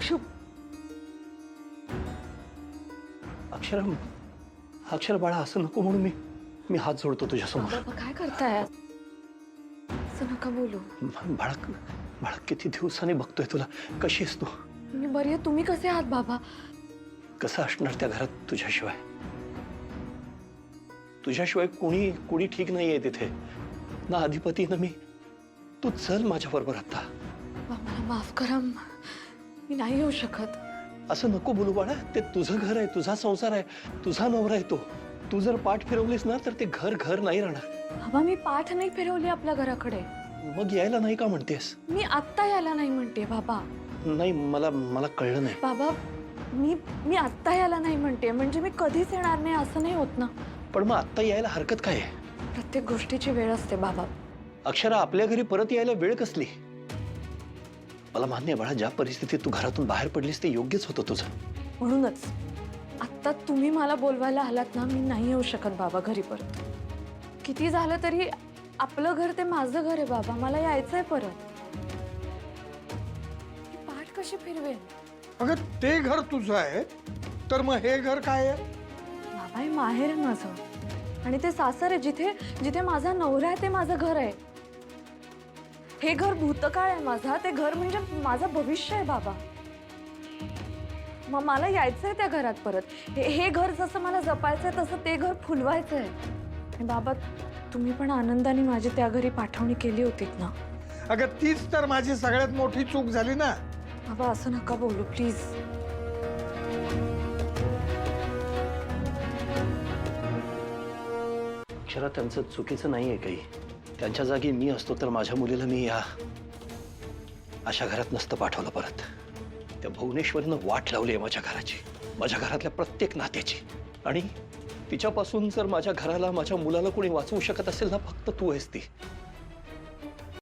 अक्षु, अक्षर बाळा, असं नको म्हणून मी हात जोडतो तुझ्यासमोर. बाबा काय करताय? असं नका बोलू. बाळा किती दिवसांनी बघतोय तुला. कशी आहेस तू? मी बरी आहे. तुम्ही कसे आहात बाबा? कसं असणार त्या घरात तुझ्याशिवाय? तुझ्याशिवाय कोणी ठीक नाहीये तिथे, ना अधिपती ना मी. तू चल माझ्या बरोबर आता. मला माफ करा, मी नाही येऊ शकत. असं नको बोलू बाळा. ते तुझं घर आहे, तुझा संसार आहे, तुझा नवरा आहे तो. तू जर पाठ फिरवलीस ना तर ते घर नाही राहणार. बाबा मी पाठ नाही फिरवली आपल्या घराकडे. मग यायला नाही का म्हणतेस? मी आत्ता यायला नाही म्हणते बाबा. नाही, मला कळलं नाही. बाबा मी आत्ता यायला नाही म्हणते, म्हणजे मी कधीच येणार नाही असं नाही होत ना. पण मग आत्ता यायला हरकत काय आहे? प्रत्येक गोष्टीची वेळ असते बाबा. अक्षरा, आपल्या घरी परत यायला वेळ कसली? मला मान्य आहे बाळा, ज्या परिस्थितीत तू घरातून बाहेर पडलीस ते योग्यच होतं तुझं. म्हणूनच आत्ता तुम्ही मला बोलवायला आलात ना, मी नाही येऊ शकत बाबा घरी परत. किती झालं तरी आपलं घर ते माझं घर आहे बाबा. मला यायचंय परत. पाठ कशी फिरवेन? अगं ते घर तुझं आहे तर मग हे घर काय आहे? बाबा हे माहेर आहे माझं, आणि ते सासर आहे जिथे माझा नवरा आहे. ते माझं घर आहे. हे घर भूतकाळ आहे माझा. ते घर म्हणजे माझं भविष्य आहे बाबा. मग मला यायचंय त्या घरात परत. हे घर जसं मला जपायचंय तसं ते घर फुलवायचंय. आणि बाबा तुम्ही पण आनंदाने माझी त्या घरी पाठवणी केली होती ना. अगं तीच तर माझी सगळ्यात मोठी चूक झाली ना. बाबा असं नका बोलू प्लीज. अक्षरा, त्यांचं चुकीचं नाहीये काही. त्यांच्या जागी मी असतो तर माझ्या मुलीला मी या अशा घरात नसतं पाठवलं परत. त्या भुवनेश्वरीनं वाट लावली आहे माझ्या घराची, माझ्या घरातल्या प्रत्येक नात्याची. आणि तिच्यापासून जर माझ्या घराला, माझ्या मुलाला कोणी वाचवू शकत असेल ना, फक्त तू आहेस ती.